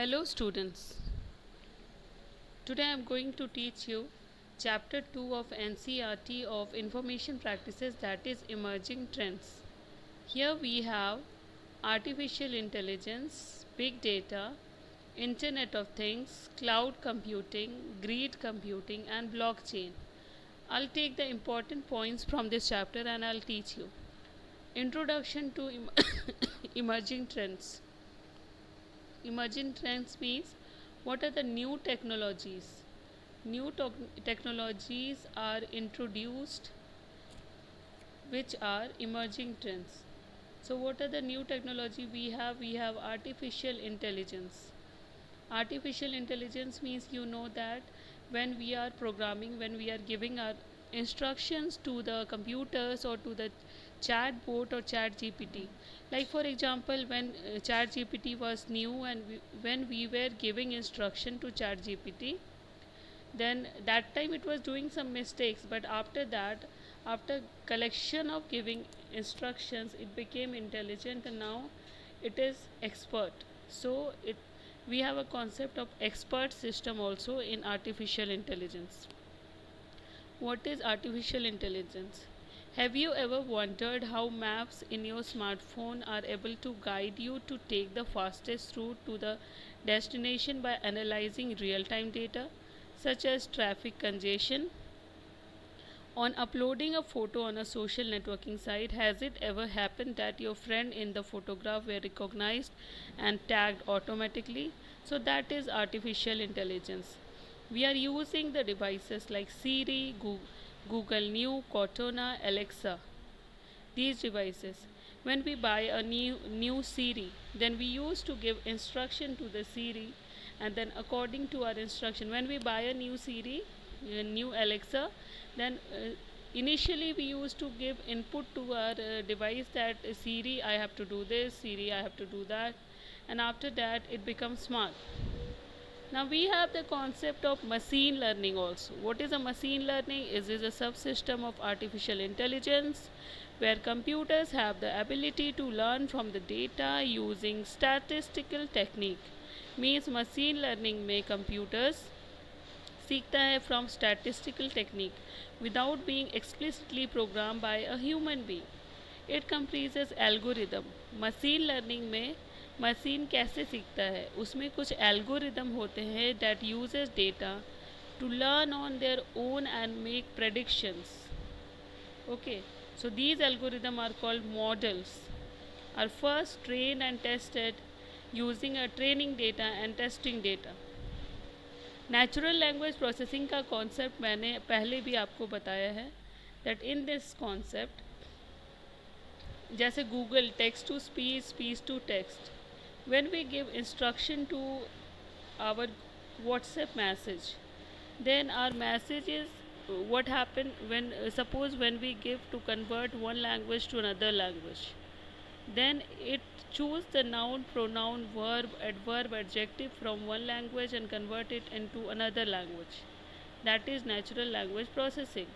Hello students. Today I am going to teach you chapter 2 of NCERT of Information Practices, that is Emerging Trends. Here we have artificial intelligence, big data, Internet of Things, cloud computing, grid computing and blockchain. I'll take the important points from this chapter and I'll teach you. Introduction to emerging trends. Emerging trends means what are the new technologies? New technologies are introduced which are emerging trends. So what are the new technology we have? We have artificial intelligence. Artificial intelligence means that when we are programming, when we are giving our instructions to the computers or to the chat bot or chat GPT. Like for example, when chat GPT was new and when we were giving instruction to chat GPT, then that time it was doing some mistakes, but after that, after collection of giving instructions, it became intelligent and now it is expert. So it we have a concept of expert system also in artificial intelligence. What is artificial intelligence? Have you ever wondered how maps in your smartphone are able to guide you to take the fastest route to the destination by analyzing real time data, such as traffic congestion? On uploading a photo on a social networking site, has it ever happened that your friend in the photograph were recognized and tagged automatically? So that is artificial intelligence. We are using the devices like Siri, Google New, Cortana, Alexa. These devices. When we buy a new Siri, then we used to give instruction to the Siri, and then according to our instruction, when we buy a new Siri, a new Alexa, then initially we used to give input to our device that Siri, I have to do this, Siri, I have to do that, and after that it becomes smart. Now we have the concept of machine learning also. What is a machine learning? It is a subsystem of artificial intelligence where computers have the ability to learn from the data using statistical technique. Means machine learning में computers सीखता है from statistical technique without being explicitly programmed by a human being. It comprises algorithm. Machine learning में machine कैसे सीखता है, उसमें कुछ algorithm होते हैं that uses data to learn on their own and make predictions. Okay, so these algorithms are called models, are first trained and tested using a training data and testing data. Natural language processing का concept मैंने पहले भी आपको बताया है that in this concept, जैसे Google text to speech, speech to text, when we give instruction to our WhatsApp message, then our message is what happened when suppose when we give to convert one language to another language, then it choose the noun, pronoun, verb, adverb, adjective from one language and convert it into another language. That is natural language processing.